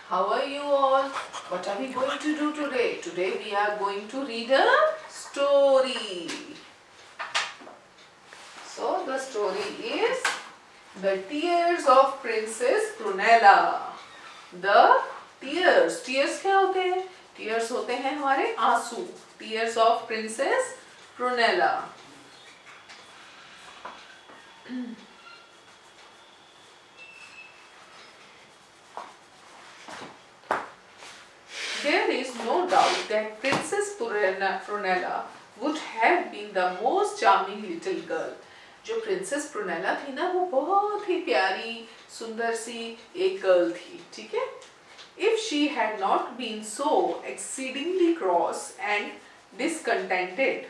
How are you all? What are we going to do today? Today we are going to read a story. So the story is The Tears of Princess Prunella. The tears. Tears क्या होते हैं? Tears होते हैं हमारे आंसू. Tears of Princess Prunella. There is no doubt that Princess Prunella would have been the most charming little girl. जो princess प्रुनेला थी ना वो बहुत ही प्यारी सुंदर सी एक गर्ल थी, ठीक है? If she had not been so exceedingly cross and discontented,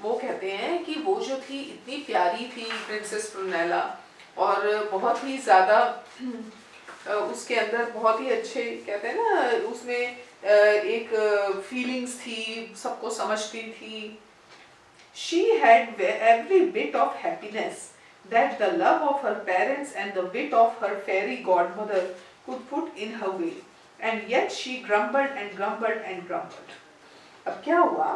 वो कहते हैं कि वो जो थी इतनी प्यारी थी प्रिंसेस प्रुनेला और बहुत ही ज़्यादा उसके अंदर बहुत ही अच्छे कहते हैं ना उसमें एक फीलिंग्स थी, सबको समझती थी. She had every bit of happiness that the love of her parents and the wit of her fairy godmother could put in her way, and yet she grumbled and grumbled and grumbled. अब क्या हुआ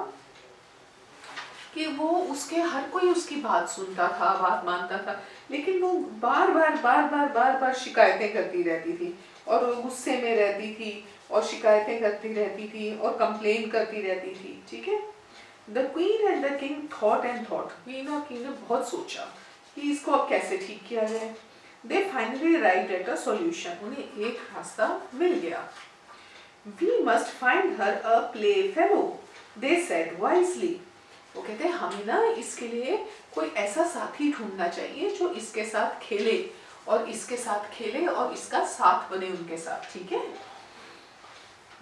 कि वो उसके हर कोई उसकी बात सुनता था, बात मानता था, लेकिन वो बार बार शिकायतें करती रहती थी और गुस्से में रहती थी और शिकायतें करती रहती थी और कंप्लेन करती रहती थी, ठीक है? The queen and the king thought and thought. Queen और king ने बहुत सोचा कि इसको अब कैसे ठीक किया जाए. They finally arrived at a solution. उन्हें एक रास्ता मिल गया. We must find her a playfellow. They said wisely. वो कहते हैं हमें ना इसके लिए कोई ऐसा साथी ढूंढना चाहिए जो इसके साथ खेले और इसके साथ खेले और इसका साथ बने उनके साथ, ठीक है?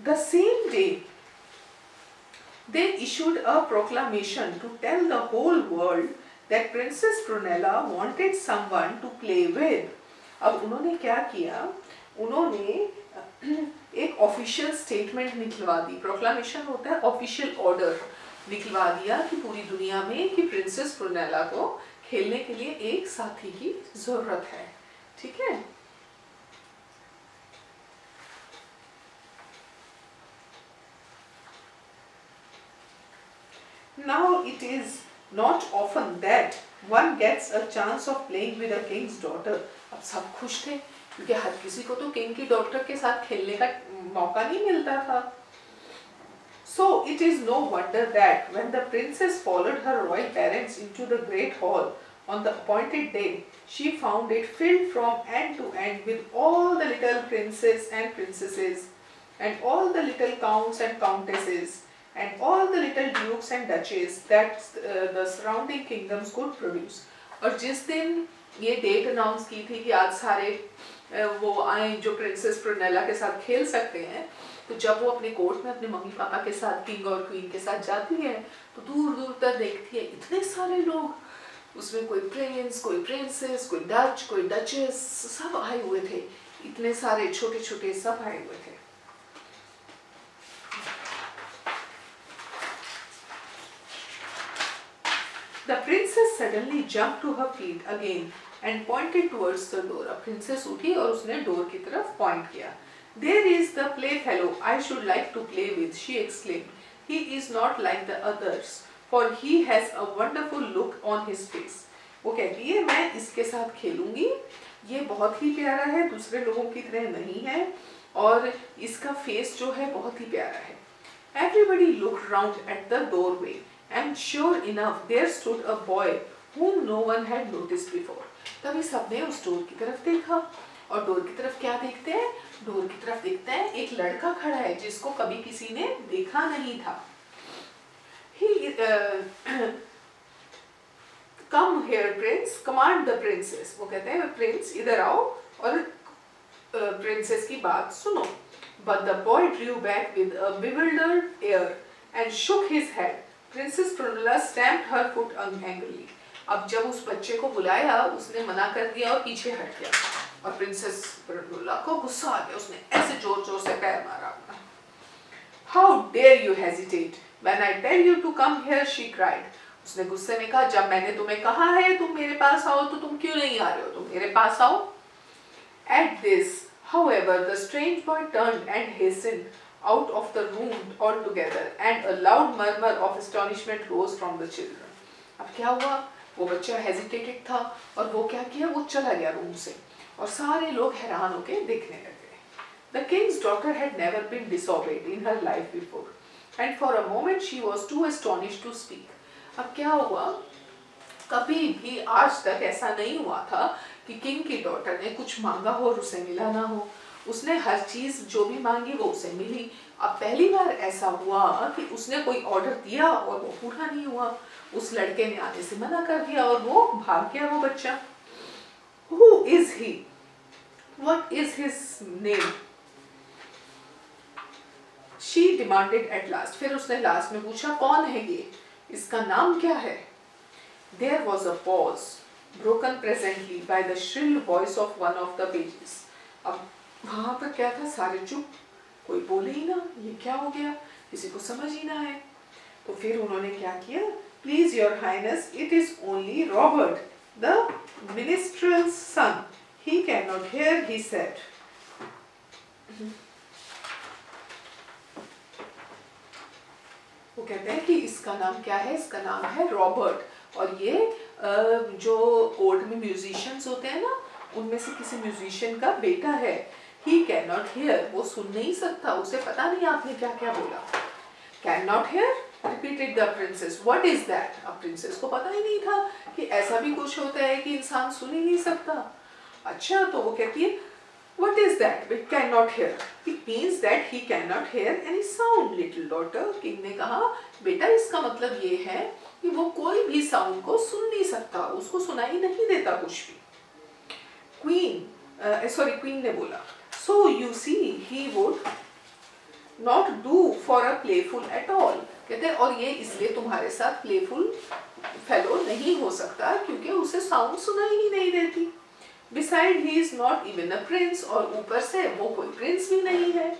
The same day they issued a proclamation to tell the whole world that Princess Prunella wanted someone to play with. अब उन्होंने क्या किया? उन्होंने एक ऑफिशियल स्टेटमेंट निकलवा दी. प्रोक्लामेशन होता है ऑफिशियल ऑर्डर. निकलवा दिया कि पूरी दुनिया में कि प्रिंसेस प्रुनेला को खेलने के लिए एक साथी की जरूरत है, ठीक है? Now it is not often that one gets a chance of playing with a king's daughter. अब सब खुश थे क्योंकि हर किसी को तो किंग की डॉटर के साथ खेलने का मौका नहीं मिलता था. So it is no wonder that when the princess followed her royal parents into the great hall on the appointed day, she found it filled from end to end with all the little princes and princesses and all the little counts and countesses and all the little dukes and duchesses that the surrounding kingdoms could produce. और जिस दिन ये date announce की थी कि आज सारे वो आए जो प्रिंसेस प्रुनेला के साथ खेल सकते हैं, तो जब वो अपने कोर्ट में अपने मम्मी पापा के साथ किंग और क्वीन के साथ जाती है तो दूर दूर तक देखती है इतने सारे लोग, उसमें कोई प्रिंस, कोई प्रिंसेस, कोई डच, कोई डचेस, सब आए हुए थे. इतने सारे छोटे छोटे सब आए हुए थे. The princess suddenly jumped to her feet again and pointed towards the door. अब princess उठी और उसने डोर की तरफ पॉइंट किया. There is the playfellow I should like to play with, she exclaimed. He is not like the others, for he has a wonderful look on his face. वो कहती है मैं इसके साथ खेलूंगी, ये बहुत ही प्यारा है, दूसरे लोगों की तरह नहीं है और इसका फेस जो है बहुत ही प्यारा है. Everybody looked round at the doorway. And sure enough, there stood a boy whom no one had noticed before. तभी सबने उस डोर की तरफ देखा और डोर की तरफ क्या देखते हैं? डोर की तरफ देखते हैं एक लड़का खड़ा है जिसको कभी किसी ने देखा नहीं था. Come here, prince, command the princess. वो कहते हैं प्रिंस इधर आओ और प्रिंसेस की बात सुनो. But the boy drew back with a bewildered air and shook his head. Princess Prunella stamped her foot angrily. अब जब उस बच्चे को बुलाया उसने मना कर दिया और पीछे हट गया और प्रिंसेस प्रुनेला को गुस्सा आ गया. उसने ऐसे जोर जोर से पैर मारा. How dare you hesitate when I tell you to come here, she cried. उसने गुस्से में कहा जब मैंने तुम्हें कहा है तुम मेरे पास आओ तो तुम क्यों नहीं आ रहे हो? तुम मेरे पास आओ. At this However, the strange boy turned and hastened out of the room altogether, and a loud murmur of astonishment rose from the children. अब क्या हुआ? वो बच्चा हेजिटेटेड था और वो क्या किया? वो चला गया रूम से और सारे लोग हैरान होके देखने लगे. The king's daughter had never been disobeyed in her life before, and for a moment she was too astonished to speak. अब क्या हुआ? कभी भी आज तक ऐसा नहीं हुआ था कि किंग की डॉटर ने कुछ मांगा हो और उसे मिला ना हो. उसने हर चीज जो भी मांगी वो उसे मिली. अब पहली बार ऐसा हुआ कि उसने कोई ऑर्डर दिया और वो पूरा नहीं हुआ. उस लड़के ने आने से मना कर दिया और वो भाग गया वो बच्चा. Who is he? What is his name? She demanded at last. फिर उसने लास्ट में पूछा कौन है ये? इसका नाम क्या है? There was a pause, broken presently by the shrill voice of one of the pages. अब वहाँ पर क्या था? सारे चुप, कोई बोले ही ना. ये क्या हो गया? किसी को समझ ही ना है. तो फिर उन्होंने क्या किया? Please your highness, it is only Robert, the minstrel's son. He cannot hear, he said. वो कहते हैं कि इसका नाम क्या है? इसका नाम है रॉबर्ट. और ये जो कोर्ट में म्यूजिशियंस होते हैं ना, उनमें से किसी म्यूजिशियन का बेटा है. He cannot hear, वो सुन नहीं सकता. उसे पता नहीं आपने क्या क्या बोला. Cannot hear, repeated the princess. What is that? अब प्रिंसेस को पता ही नहीं था कि ऐसा भी कुछ होता है कि इंसान सुन ही नहीं सकता. अच्छा, तो वो कहती है What is that? It cannot hear. It means that he cannot hear any sound, little daughter. King ने कहा, बेटा इसका मतलब ये है कि वो कोई भी साउंड को सुन नहीं सकता, उसको सुनाई नहीं देता कुछ भी. क्वीन ने बोला, So you see, he would not do for a playful at all. कहते हैं और ये इसलिए तुम्हारे साथ playful fellow नहीं हो सकता क्योंकि उसे साउंड सुनाई ही नहीं देती. Besides, he is not even a prince, और ऊपर से वो कोई प्रिंस भी नहीं है.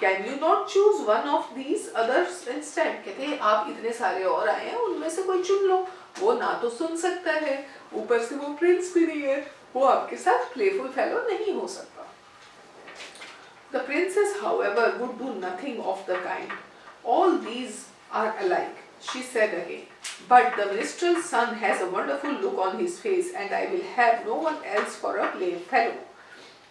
Can you not choose one of these others instead? कहते हैं आप इतने सारे और आए हैं, उनमें से कोई चुन लो. वो ना तो सुन सकता है, ऊपर से वो प्रिंस भी नहीं है, वो आपके साथ प्लेफुल फेलो नहीं हो सकता. The princess, however, would do nothing of the kind. All these are alike, she said again. But the minstrel's son has a wonderful look on his face, and I will have no one else for a playfellow.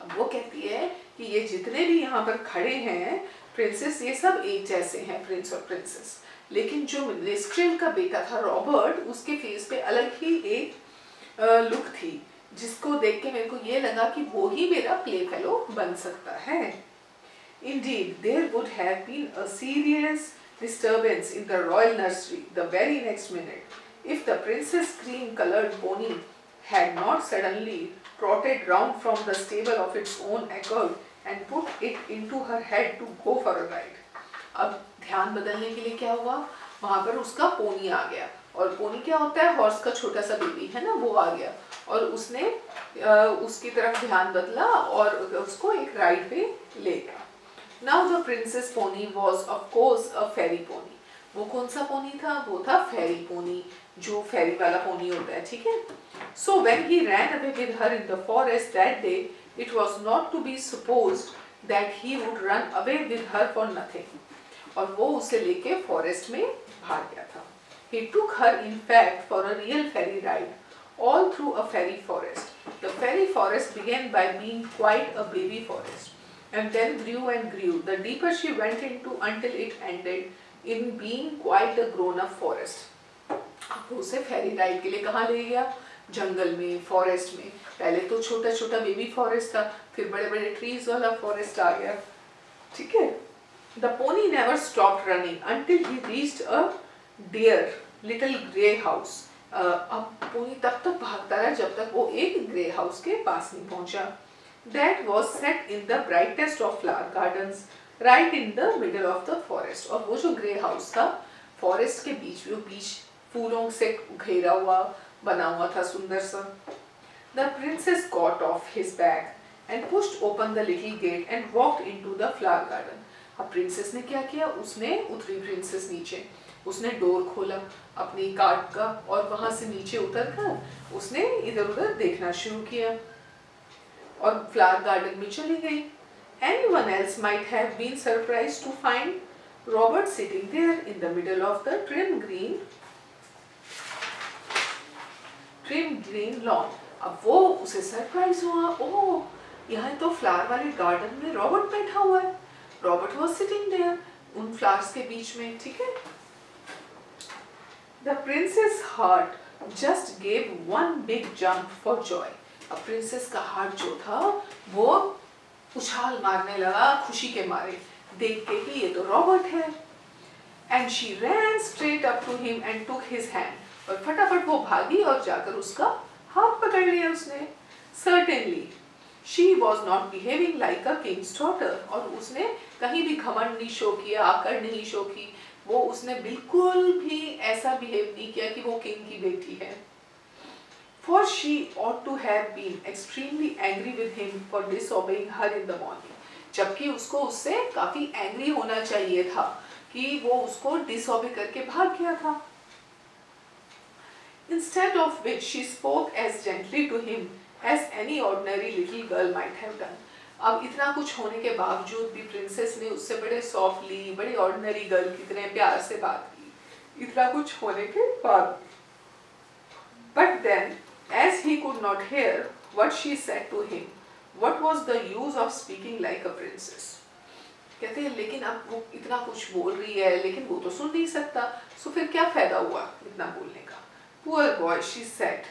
अब वो कहती है कि ये जितने भी यहाँ पर खड़े हैं प्रिंसेस, ये सब एक जैसे हैं, प्रिंस और प्रिंसेस. लेकिन जो मिनिस्ट्रेल का बेटा था रॉबर्ट, उसके फेस पे अलग ही एक लुक थी, जिसको देख के मेरे को ये लगा कि वो ही मेरा प्ले फेलो बन सकता है. Indeed, there would have been a serious disturbance in the royal nursery the very next minute if the princess' cream-colored pony had not suddenly trotted round from the stable of its own accord and put it into her head to go for a ride. अब ध्यान बदलने के लिए क्या हुआ? वहाँ पर उसका पोनी आ गया, और पोनी क्या होता है? हॉर्स का छोटा सा बेबी है ना, वो आ गया और उसने उसकी तरफ ध्यान बदला और उसको एक राइड पे ले गया. Now the princess pony was of course a fairy pony. वो कौन सा पोनी था? वो था फेरी पोनी, जो फेरी वाला पोनी होता है, ठीक है. So when he ran away with her in the forest that day, it was not to be supposed that he would run away with her for nothing. और वो उसे लेके फॉरेस्ट में भाग गया था. He took her in fact for a real fairy ride, all through a fairy forest. The fairy forest began by being quite a baby forest, and then grew and grew, the deeper she went into until it ended in being quite a grown-up forest. अब उसे फेरी ride के लिए कहाँ ले गया? जंगल में, forest में. पहले तो छोटा छोटा बेबी फॉरेस्ट था, फिर बड़े बड़े ट्रीज वाला फॉरेस्ट आ गया, ठीक है. The pony never stopped running until he reached a dear little grey house. अब पोनी तब तक भागता रहा जब तक वो एक ग्रे हाउस के पास नहीं पहुंचा. That was set in the brightest of flower gardens, right in the middle of the forest. और वो जो ग्रे हाउस था, फॉरेस्ट के बीच फूलों से घेरा हुआ बना हुआ था, सुंदर सा. The princess got off his back and pushed open the little gate and walked into the flower garden. अब प्रिंसेस ने क्या किया? उसने उतरी प्रिंसेस नीचे, उसने डोर खोला अपनी कार्ट का और वहां से नीचे उतरकर उसने इधर उधर देखना शुरू किया और फ्लावर गार्डन में चली गई. Anyone else might have been surprised to find Robert sitting there in the middle of the trim green lawn. अब वो उसे सरप्राइज हुआ, ओह यहाँ तो फ्लावर वाले गार्डन में रॉबर्ट बैठा हुआ है. रॉबर्ट was sitting there उन फ्लावर्स के बीच में, ठीक है. The princess heart just gave one big jump for joy. अब प्रिंसेस का हार्ट जो था वो उछाल मारने लगा खुशी के मारे देख के कि ये तो रॉबर्ट है. And she ran straight up to him and took his hand. और फटाफट वो भागी और जाकर उसका हाथ पकड़ लिया उसने. Certainly, she was not behaving like a king's daughter. और उसने कहीं भी घमंड नहीं शो किया, आकड़ नहीं शो की. वो उसने बिल्कुल भी ऐसा बिहेव नहीं किया कि वो किंग की बेटी है. For she ought to have been extremely angry with him for disobeying her in the morning. जबकि उसको उससे काफी एंग्री होना चाहिए था कि वो उसको डिसओबे करके भाग गया था. Instead of which she spoke as gently to him as any ordinary little girl might have done. अब इतना कुछ होने के बावजूद भी प्रिंसेस ने उससे बड़े सॉफ्टली, बड़े ऑर्डिनरी गर्ल की तरह प्यार से बात की. इतना कुछ होने के बाद. But then, as he could not hear what she said to him, what was the use of speaking like a princess? कहते हैं लेकिन अब वो इतना कुछ बोल रही है लेकिन वो तो सुन नहीं सकता, सो फिर क्या फायदा हुआ इतना बोलने का. Poor boy, she said,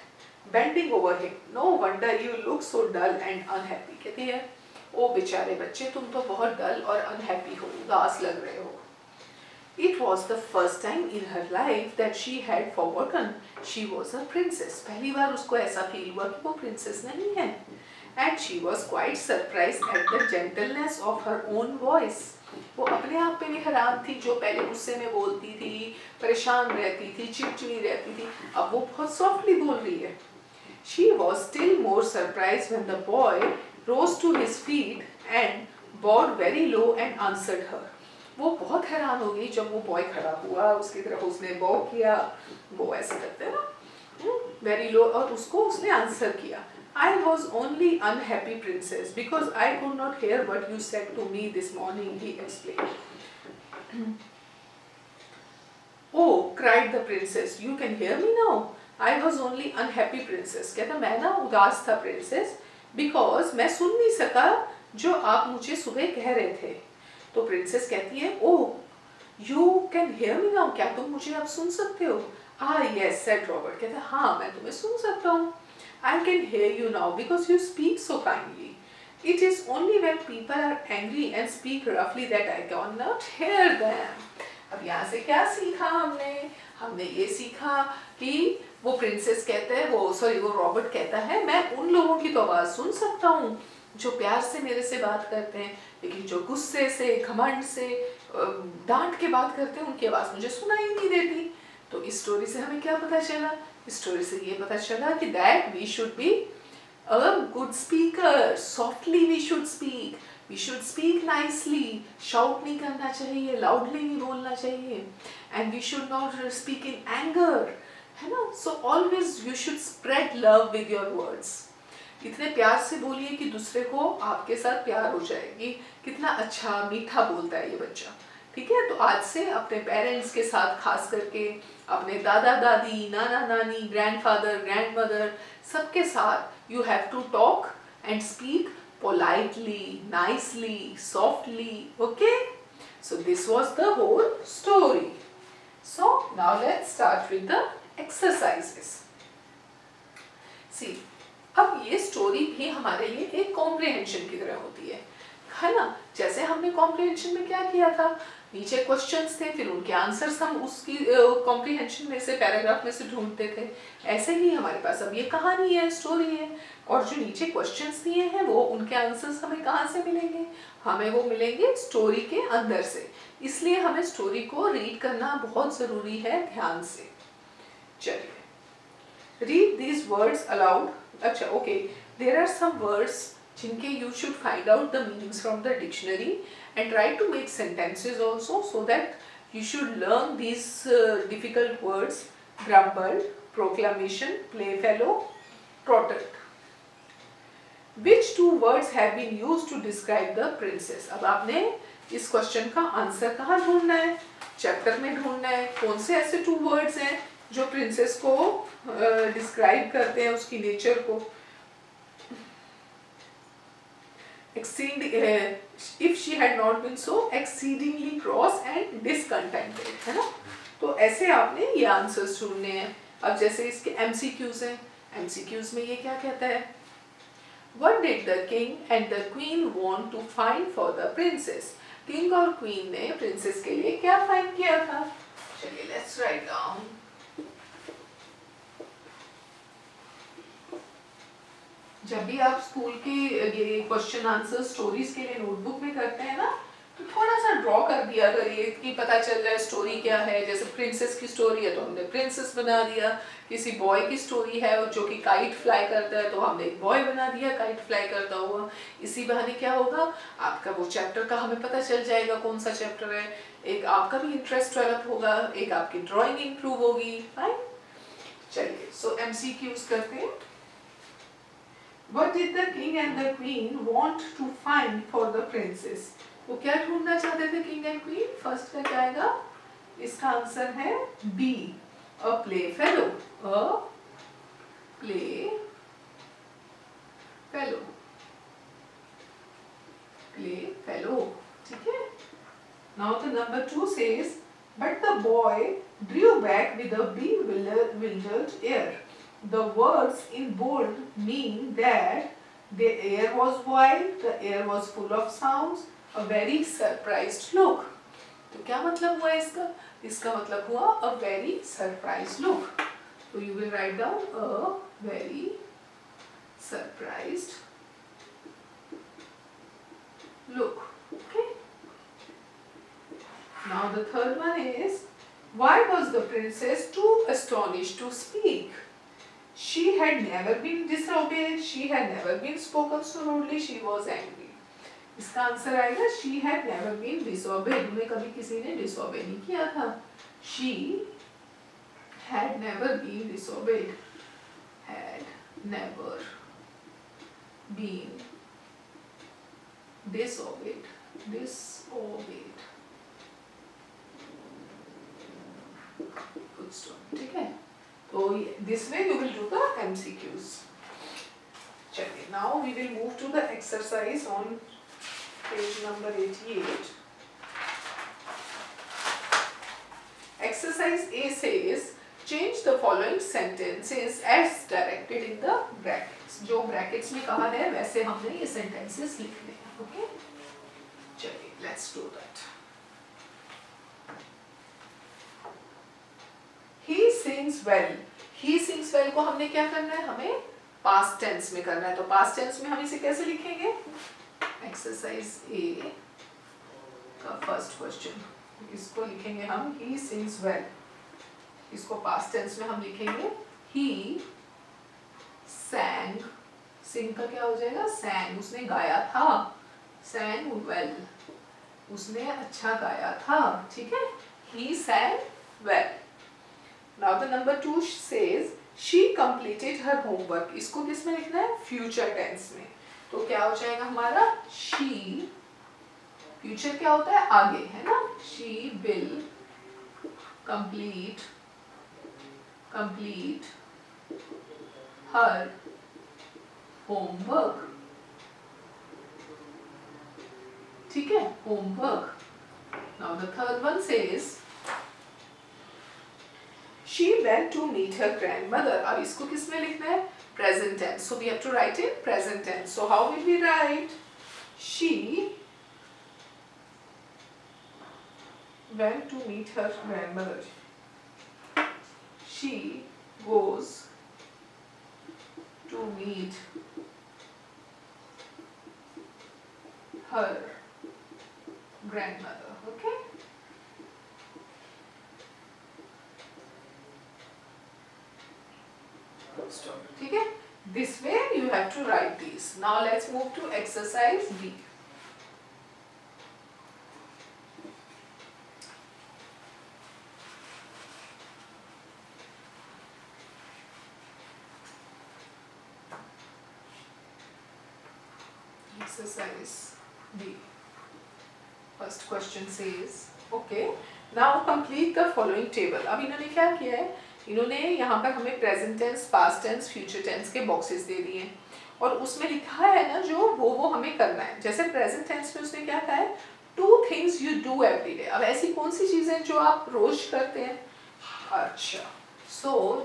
bending over him. No wonder you look so dull and unhappy. कहती है ओ बेचारे बच्चे तुम तो बहुत डल और अनहैप्पी हो, उदास लग रहे हो. It was the first time in her life that she had forgotten she was a princess. पहली बार उसको ऐसा फील हुआ कि वो प्रिंसेस नहीं है. And she was quite surprised at the gentleness of her own voice. वो अपने आप पे भी हैरान थी. जो पहले गुस्से में बोलती थी, परेशान रहती थी, चिड़चिड़ी रहती थी, अब वो बहुत सॉफ्टली बोल रही है. She was still more surprised when the boy rose to his feet and bowed very low and answered her. वो बहुत हैरान हो गई जब वो बॉय खड़ा हुआ, उसकी तरफ उसने बॉ किया, वो ऐसे करते हैं ना, वेरी लो, और उसको उसने आंसर किया. I was only unhappy princess because I could not hear what you said to me this morning, he explained. Oh, cried the princess, you can hear me now? I was only unhappy princess. कहता मैं ना उदास था princess because मैं सुन नहीं सका जो आप मुझे सुबह कह रहे थे. तो प्रिंसेस कहती है oh you can hear me now, क्या तुम मुझे अब सुन सकते हो? Yes said Robert. कहता है हाँ मैं तुम्हें सुन सकता हूँ. I can hear you now because you speak so kindly. It is only when people are angry and speak रफली that I can not hear them. अब यहाँ से क्या सीखा हमने ये सीखा कि वो प्रिंसेस कहते हैं वो रॉबर्ट कहता है मैं उन लोगों की तो आवाज सुन सकता हूँ जो प्यार से मेरे से बात करते हैं, लेकिन जो गुस्से से, घमंड से, डांट के बात करते हैं उनकी आवाज़ मुझे सुनाई नहीं देती. तो इस स्टोरी से हमें क्या पता चला? इस स्टोरी से ये पता चला कि that we should be a good speaker. Softly we should speak nicely. Shout नहीं करना चाहिए, लाउडली नहीं बोलना चाहिए. And we should not speak in anger, है ना. So always you should spread love with your words. इतने प्यार से बोलिए कि दूसरे को आपके साथ प्यार हो जाएगी. कितना अच्छा मीठा बोलता है ये बच्चा. ठीक है, तो आज से अपने पेरेंट्स के साथ, खास करके अपने दादा दादी, नाना नानी, ग्रैंडफादर, ग्रैंडमदर, सबके साथ you have to talk and speak politely, nicely, softly. Okay, so this was the whole story. So now let's start with the exercises. See, अब ये स्टोरी भी हमारे लिए एक कॉम्प्रिहेंशन की तरह होती है ना. जैसे हमने कॉम्प्रिहेंशन में क्या किया था, नीचे क्वेश्चंस थे, फिर उनके आंसर्स हम उसकी कॉम्प्रिहेंशन में से, पैराग्राफ में से ढूंढते थे. ऐसे ही हमारे पास अब ये कहानी है, स्टोरी है, और जो नीचे क्वेश्चंस दिए हैं वो उनके आंसर्स हमें कहाँ से मिलेंगे? हमें वो मिलेंगे स्टोरी के अंदर से. इसलिए हमें स्टोरी को रीड करना बहुत ज़रूरी है ध्यान से. चलिए, रीड दीज वर्ड्स अलाउड. अच्छा, okay, there are some words जिनके you should find out the meanings from the dictionary and try to make sentences also, so that you should learn these difficult words: grumble, proclamation, playfellow, protect. Which two words have been used to describe the princess? अब आपने इस question का answer कहाँ ढूंढना है? Chapter में ढूंढना है। कौन से ऐसे टू वर्ड्स हैं जो प्रिंसेस को डिस्क्राइब करते हैं, उसकी नेचर को? Exceed, if she had not been so exceedingly cross and discontented, है ना? तो ऐसे आपने ये आंसर्स ढूंढने हैं। अब जैसे इसके MCQs हैं, MCQs में ये क्या कहता है? What did the king and the queen want to find for the princess? King और क्वीन ने प्रिंसेस के लिए क्या फाइंड किया था? चलिए लेट्स राइट डाउन। जब भी आप स्कूल के ये क्वेश्चन आंसर स्टोरीज के लिए नोटबुक में करते हैं ना, तो थोड़ा सा ड्रॉ कर दिया करिए कि पता चल जाए स्टोरी क्या है। जैसे प्रिंसेस की स्टोरी है तो हमने प्रिंसेस बना दिया, किसी बॉय की स्टोरी है जो कि काइट फ्लाई करता है तो हमने एक बॉय बना दिया काइट फ्लाई करता हुआ। इसी बहाने क्या होगा, आपका वो चैप्टर का हमें पता चल जाएगा कौन सा चैप्टर है, एक आपका भी इंटरेस्ट डेवलप होगा, एक आपकी ड्राइंग इंप्रूव होगी। राइट, चलिए सो MCQs करते हैं। What did the king and the queen want to find for the princess? वो क्या ढूंढना चाहते थे किंग एंड क्वीन? फर्स्ट का क्या आएगा? इसका आंसर है B, a play fellow. A play fellow, play fellow, ठीक है। Now the number 2 says, but the boy drew back with a bewildered air. The words in bold mean that the air was wild, the air was full of sounds, a very surprised look. तो क्या मतलब हुआ इसका? इसका मतलब हुआ a very surprised look. So you will write down a very surprised look. Okay. Now the third one is, why was the princess too astonished to speak? She had never been disobeyed, she had never been spoken so rudely, she was angry. इसका answer आएगा she had never been disobeyed. उन्हें कभी किसी ने disobey नहीं किया था। She had never been disobeyed. Had never been disobeyed. Disobeyed. Good stop. ठीक है? So this way you will do the MCQs. चलिए, now we will move to the exercise on page number 88. Exercise A says, change the following sentences as directed in the brackets. जो brackets में कहा है वैसे हमने ये sentences लिखने हैं, okay? चलिए, let's do that. He sings well. He sings well को हमने क्या करना है? हमें past tense में करना है। तो past tense में हम इसे कैसे लिखेंगे? Exercise A का first question, इसको लिखेंगे हम he sings well। इसको past tense में हम लिखेंगे he sang। sing का क्या हो जाएगा? sang, उसने गाया था। sang well, उसने अच्छा गाया था। ठीक है? he sang well। Now the number 2 says she completed her homework. इसको किस में लिखना है? Future tense में। तो क्या हो जाएगा हमारा? She, future क्या होता है? आगे, है ना? She will complete her homework. ठीक है? Homework. Now the third one says she went to meet her grandmother. अब इसको किस में लिखना है? Present tense. So we have to write in present tense. So how will we write? She went to meet her grandmother. She goes to meet her grandmother. Okay? Stop. ठीक है? This way you have to write these. Now let's move to exercise B. exercise B. First question says, okay, now complete the following table. अब इन्होंने क्या किया है, इन्होंने यहाँ पर हमें present tense, past tense, future tense के बॉक्सेस दे दिए हैं और उसमें लिखा है ना जो वो हमें करना है। जैसे प्रेजेंट टेंस में उसने क्या कहा है, 2 things you do every day। अब ऐसी कौन सी चीजें जो आप रोज करते हैं? अच्छा,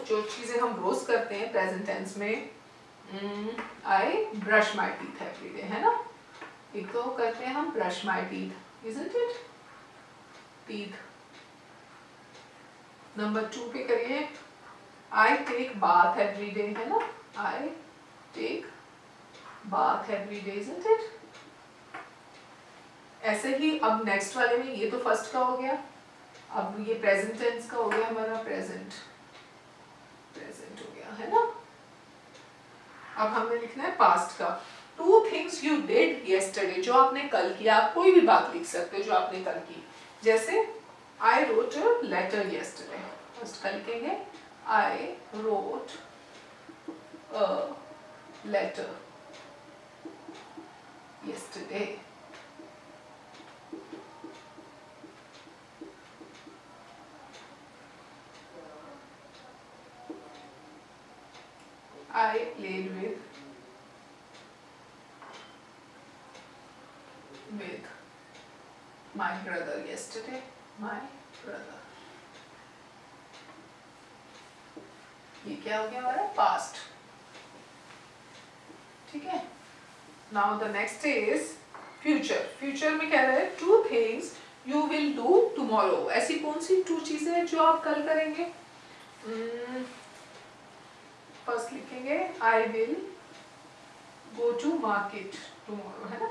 जो चीजें हम रोज करते हैं प्रेजेंट टेंस में, I brush my teeth every day, है ना। एक तो करते हैं हम brush my teeth, isn't it, teeth. Number 2 पे करिए I take bath every day, है ना, I take bath every day, isn't it. ऐसे ही अब नेक्स्ट वाले में, ये तो फर्स्ट का हो गया, अब ये प्रेजेंट टेंस का हो गया हमारा, प्रेजेंट हो गया, है ना। अब हमने लिखना है पास्ट का, 2 things you did yesterday, जो आपने कल किया। आप कोई भी बात लिख सकते हो जो आपने कल की। जैसे I wrote a letter yesterday, first कल लिखेंगे I wrote a letter yesterday। I played with my brother yesterday, my brother। ये क्या हो गया हमारा पास्ट, ठीक है। Now the next is future. Future में कह रहा है 2 things you will do tomorrow। ऐसी कौन सी 2 चीजें हैं जो आप कल करेंगे? फर्स्ट लिखेंगे I will go to market tomorrow, है ना,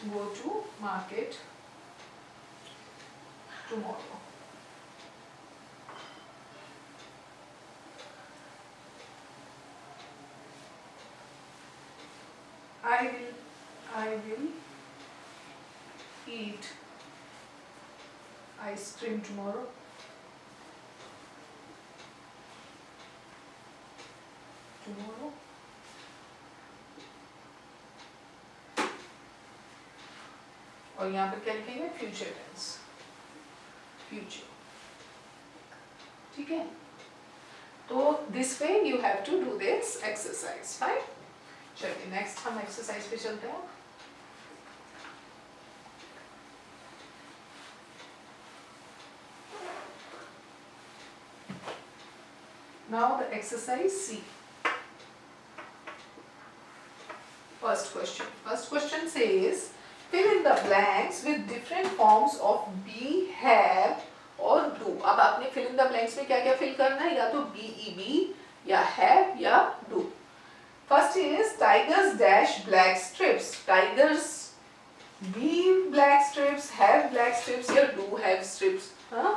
go to market tomorrow. I will eat ice cream tomorrow। और यहाँ पर क्या लिखेंगे? फ्यूचर टेंस, फ्यूचर, ठीक है। तो this way you have to do this exercise, fine. चलिए नेक्स्ट हम एक्सरसाइज पे चलते हैं। Now the exercise C. First question says fill in the blanks with different forms of be, have और do। अब आपने fill in the blanks में क्या क्या fill करना है, या तो be या have या do। First is tigers dash black strips। Tigers be black strips, have black strips या do have strips, हाँ।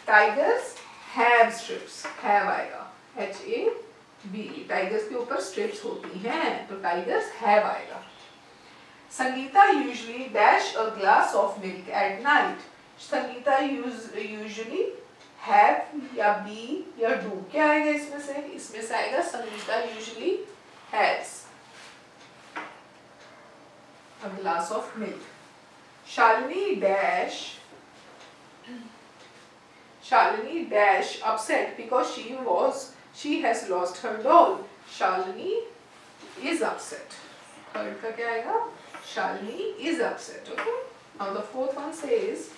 Tigers have strips, have आएगा, HAV। टाइगर्स के ऊपर स्ट्रिप्स होती हैं तो टाइगर्स हैव आएगा। Sangeeta usually dash a glass of milk at night. Sangeeta usually have या बी या डू, क्या आएगा इसमें से? इसमें से आएगा Sangeeta usually has a glass of milk. Shalini dash upset because she has lost her doll। Shalini is upset। Third का क्या आएगा? Shalini is upset, okay। Now the fourth one says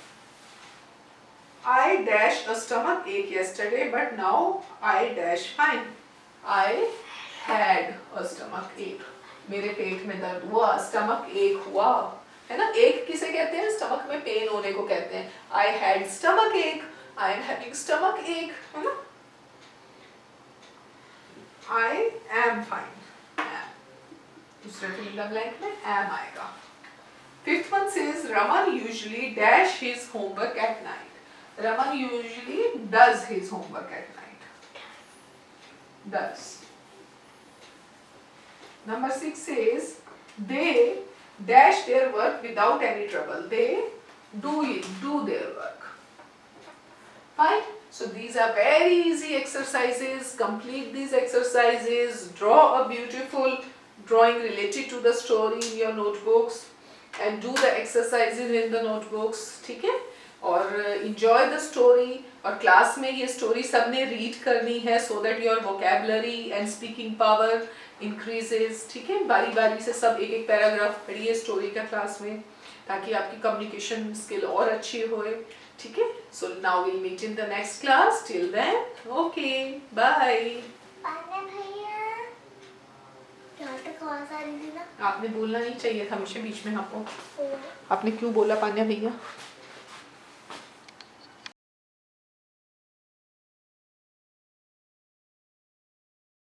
I dash a stomach ache yesterday but now I dash fine। I had a stomach ache, मेरे पेट में दर्द हुआ, stomach ache हुआ, है ना। एक किसे कहते हैं? स्टमक में पेन होने को कहते हैं। I had stomach ache, I am having stomach ache, है ना। I am fine, am। दूसरे fill in the blank में am आएगा। Fifth one says Raman usually dash his homework at night। Raman usually does his homework at night, does। Number 6 says they dash their work without any trouble। They do their work, fine। So these are very easy exercises. Complete these exercises, draw a beautiful drawing related to the story in your notebooks and do the exercises in the notebooks. ठीक है, और enjoy the story, और class में ये story सबने read करनी है so that your vocabulary and speaking power increases. ठीक है, बारी बारी से सब एक एक पैराग्राफ पढ़िए स्टोरी का क्लास में, ताकि आपकी कम्युनिकेशन स्किल और अच्छी होए. ठीक है, so now we'll meet in the next class. Till then, okay, bye. आवाज आ रही थी ना. आपने बोलना नहीं चाहिए था हमेशा बीच में. आपको आपने क्यों बोला पान्या भैया?